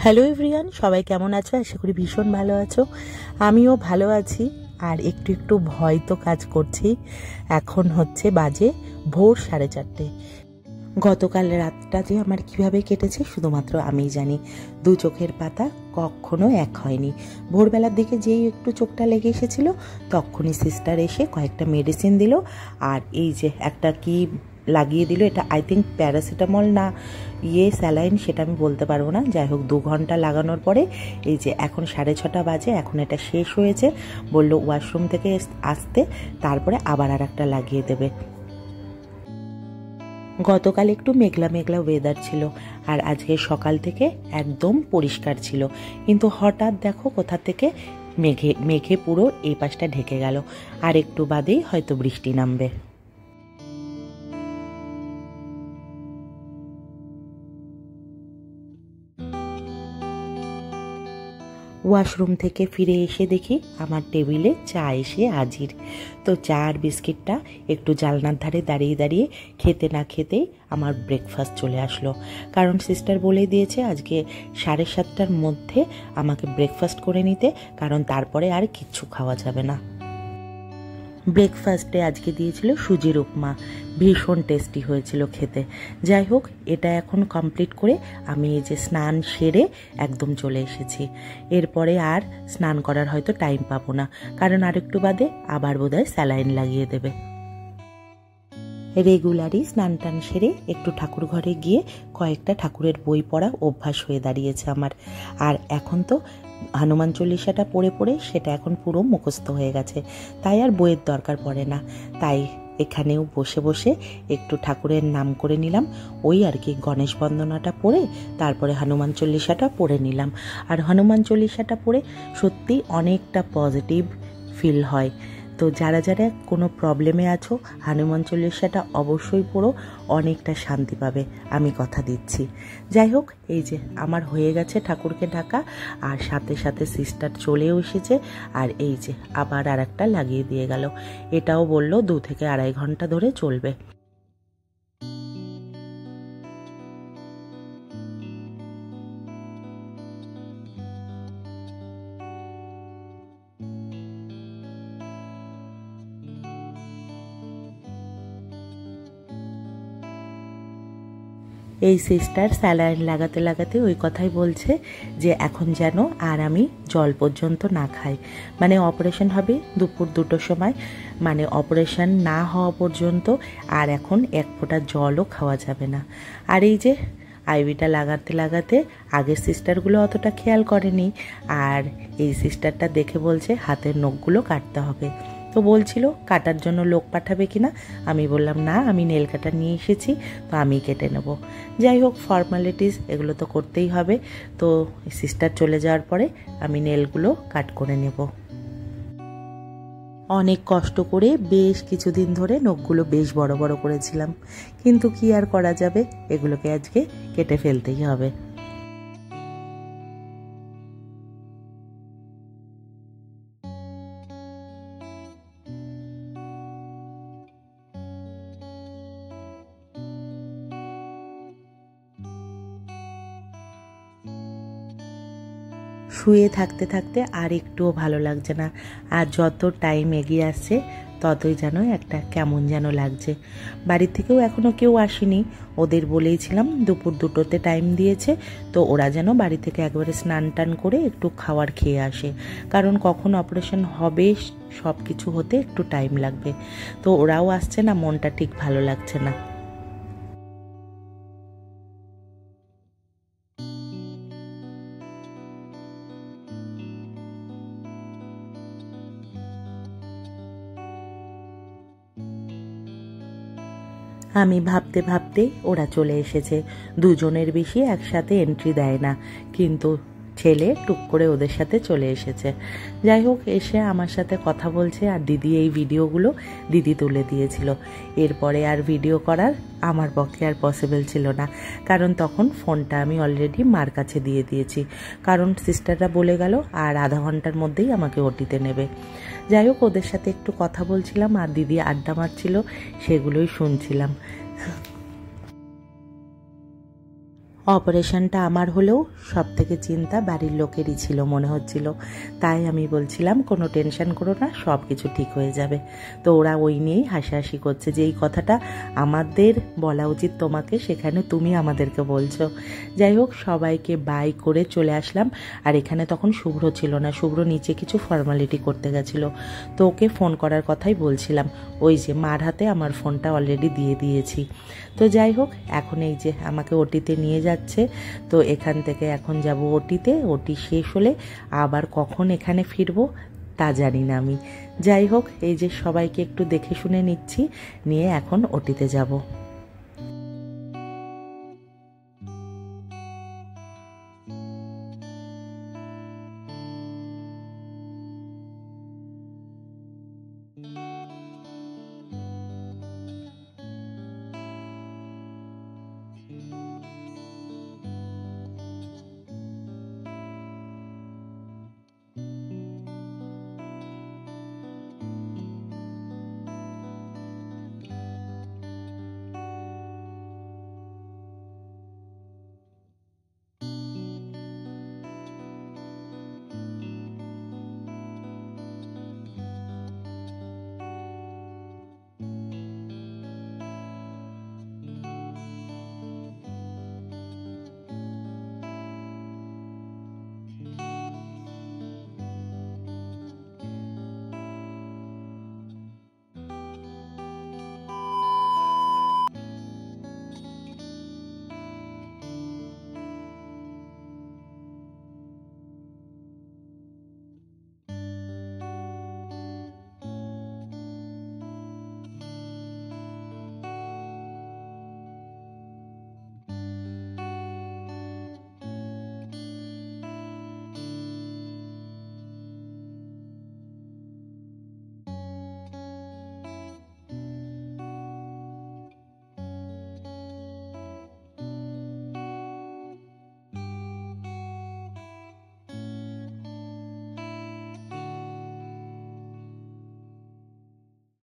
Hello everyone, সবাই কেমন আছো? আশা করি ভীষণ ভালো আছো। আমিও ভালো আছি, আর একটু একটু ভয় তো কাজ করছি। এখন বাজে ভোর 4:30। গতকাল রাতটা যে আমার কিভাবে কেটেছে শুধুমাত্র আমিই জানি। দু চোখের পাতা কখনো এক হয়নি। ভোরবেলার দিকে যেই একটু চোখটা লেগে এসেছিল তখনই সিস্টার এসে কয়েকটা মেডিসিন দিল, আর এই যে একটা কি লাগিয়ে দিল, এটা আই থিঙ্ক প্যারাসিটামল না স্যালাইন, সেটা আমি বলতে পারবো না। যাই হোক, 2 ঘন্টা লাগানোর পরে এই যে এখন 6:30 বাজে, এখন এটা শেষ হয়েছে। বললো ওয়াশরুম থেকে আসতে, তারপরে আবার আর একটা লাগিয়ে দেবে। গতকাল একটু মেঘলা মেঘলা ওয়েদার ছিল, আর আজকে সকাল থেকে একদম পরিষ্কার ছিল, কিন্তু হঠাৎ দেখো কোথা থেকে মেঘে পুরো এই পাশটা ঢেকে গেল। আর একটু বাদেই হয়তো বৃষ্টি নামবে। ওয়াশরুম থেকে ফিরে এসে দেখি আমার টেবিলে চা এসে হাজির। তো চা আর বিস্কিটটা একটু জানলার ধারে দাঁড়িয়ে দাঁড়িয়ে খেতে না খেতেই আমার ব্রেকফাস্ট চলে আসলো। কারণ সিস্টার বলে দিয়েছে আজকে 7:30টার মধ্যে আমাকে ব্রেকফাস্ট করে নিতে, কারণ তারপরে আর কিচ্ছু খাওয়া যাবে না। ব্রেকফাস্টে আজকে দিয়েছিল সুজির উপমা, ভীষণ টেস্টি হয়েছিল খেতে। যাই হোক, এটা এখন কমপ্লিট করে আমি এই যে স্নান সেরে একদম চলে এসেছি। এরপরে আর স্নান করার হয়তো টাইম পাবো না, কারণ আরেকটু বাদে আবার বোধহয় স্যালাইন লাগিয়ে দেবে। রেগুলারই স্নান টান সেরে একটু ঠাকুর ঘরে গিয়ে কয়েকটা ঠাকুরের বই পড়া অভ্যাস হয়ে দাঁড়িয়েছে আমার। আর এখন তো হনুমান চল্লিশাটা পড়ে পড়ে সেটা এখন পুরো মুখস্থ হয়ে গেছে, তাই আর বইয়ের দরকার পড়ে না। তাই এখানেও বসে বসে একটু ঠাকুরের নাম করে নিলাম, ওই আর কি গণেশ বন্দনাটা পড়ে তারপরে হনুমান চল্লিশাটা পড়ে নিলাম। আর হনুমান চল্লিশাটা পড়ে সত্যি অনেকটা পজিটিভ ফিল হয়। তো যারা যারা কোনো প্রবলেমে আছো, হনুমান চল্লিশাটা অবশ্যই পড়ো, অনেকটা শান্তি পাবে, আমি কথা দিচ্ছি। যাই হোক, এই যে আমার হয়ে গেছে ঠাকুরকে ঢাকা, আর সাথে সাথে সিস্টার চলেও এসেছে। আর এই যে আবার আর একটা লাগিয়ে দিয়ে গেল। এটাও বললো 2 থেকে 2.5 ঘন্টা ধরে চলবে। এই সিস্টার স্যালাইন লাগাতে লাগাতে ওই কথাই বলছে যে এখন যেন আর আমি জল পর্যন্ত না খাই। মানে অপারেশন হবে দুপুর 2টোর সময়, মানে অপারেশন না হওয়া পর্যন্ত আর এখন এক ফোঁটা জলও খাওয়া যাবে না। আর এই যে আইভিটা লাগাতে লাগাতে আগের সিস্টারগুলো অতটা খেয়াল করেনি, আর এই সিস্টারটা দেখে বলছে হাতের নখগুলো কাটতে হবে। তো বলছিল কাটার জন্য লোক পাঠাবে কিনা। আমি বললাম না, আমি নেল কাটার নিয়ে এসেছি, তো আমি কেটে নেব। যাই হোক, ফর্মালিটিস এগুলো তো করতেই হবে। তো সিস্টার চলে যাওয়ার পরে আমি নেলগুলো কাট করে নেব। অনেক কষ্ট করে বেশ কিছুদিন ধরে নখগুলো বেশ বড় বড় করেছিলাম, কিন্তু কি আর করা যাবে, এগুলোকে আজকে কেটে ফেলতেই হবে। শুয়ে থাকতে থাকতে আর একটুও ভালো লাগছে না, আর যত টাইম এগিয়ে আসছে ততই যেন একটা কেমন যেন লাগছে। বাড়ি থেকেও এখনও কেউ আসেনি, ওদের বলেইছিলাম দুপুর 2টোতে টাইম দিয়েছে, তো ওরা যেন বাড়ি থেকে একবারে স্নান টান করে একটু খাবার খেয়ে আসে, কারণ কখন অপারেশন হবে সব কিছু হতে একটু টাইম লাগবে। তো ওরাও আসছে না, মনটা ঠিক ভালো লাগছে না। আমি ভাবতে ভাবতে ওরা চলে এসেছে। 2জনের বেশি একসাথে এন্ট্রি দেয় না, কিন্তু ছেলে টুক করে ওদের সাথে চলে এসেছে। যাই হোক, এসে আমার সাথে কথা বলছে, আর দিদি এই ভিডিওগুলো দিদি তুলে দিয়েছিল। এরপরে আর ভিডিও করার আমার পক্ষে আর পসিবল ছিল না, কারণ তখন ফোনটা আমি অলরেডি মার কাছে দিয়ে দিয়েছি, কারণ সিস্টাররা বলে গেল আর আধা ঘন্টার মধ্যেই আমাকে ওটিতে নেবে। যাই হোক, ওদের সাথে একটু কথা বলছিলাম, আর দিদি আড্ডা মারছিল, সেগুলোই শুনছিলাম। অপারেশনটা আমার হলেও সব থেকে চিন্তা বাড়ির লোকেরই ছিল মনে হচ্ছিল। তাই আমি বলছিলাম কোনো টেনশন করো না, সব কিছু ঠিক হয়ে যাবে। তো ওরা ওই নিয়েই হাসাহাসি করছে যে এই কথাটা আমাদের বলা উচিত তোমাকে, সেখানে তুমি আমাদেরকে বলছো। যাই হোক, সবাইকে বাই করে চলে আসলাম। আর এখানে তখন শুভ্র ছিল না, শুভ্র নিচে কিছু ফর্মালিটি করতে গেছিলো। তো ওকে ফোন করার কথাই বলছিলাম, ওই যে মার হাতে আমার ফোনটা অলরেডি দিয়ে দিয়েছি। তো যাই হোক, এখন এই যে আমাকে ওটিতে নিয়ে যাচ্ছে। তো এখান থেকে এখন যাব ওটিতে, ওটি শেষ হলে আবার কখন এখানে ফিরবো তা জানি না আমি। যাই হোক, এই যে সবাইকে একটু দেখে শুনে নিচ্ছি, নিয়ে এখন ওটিতে যাব।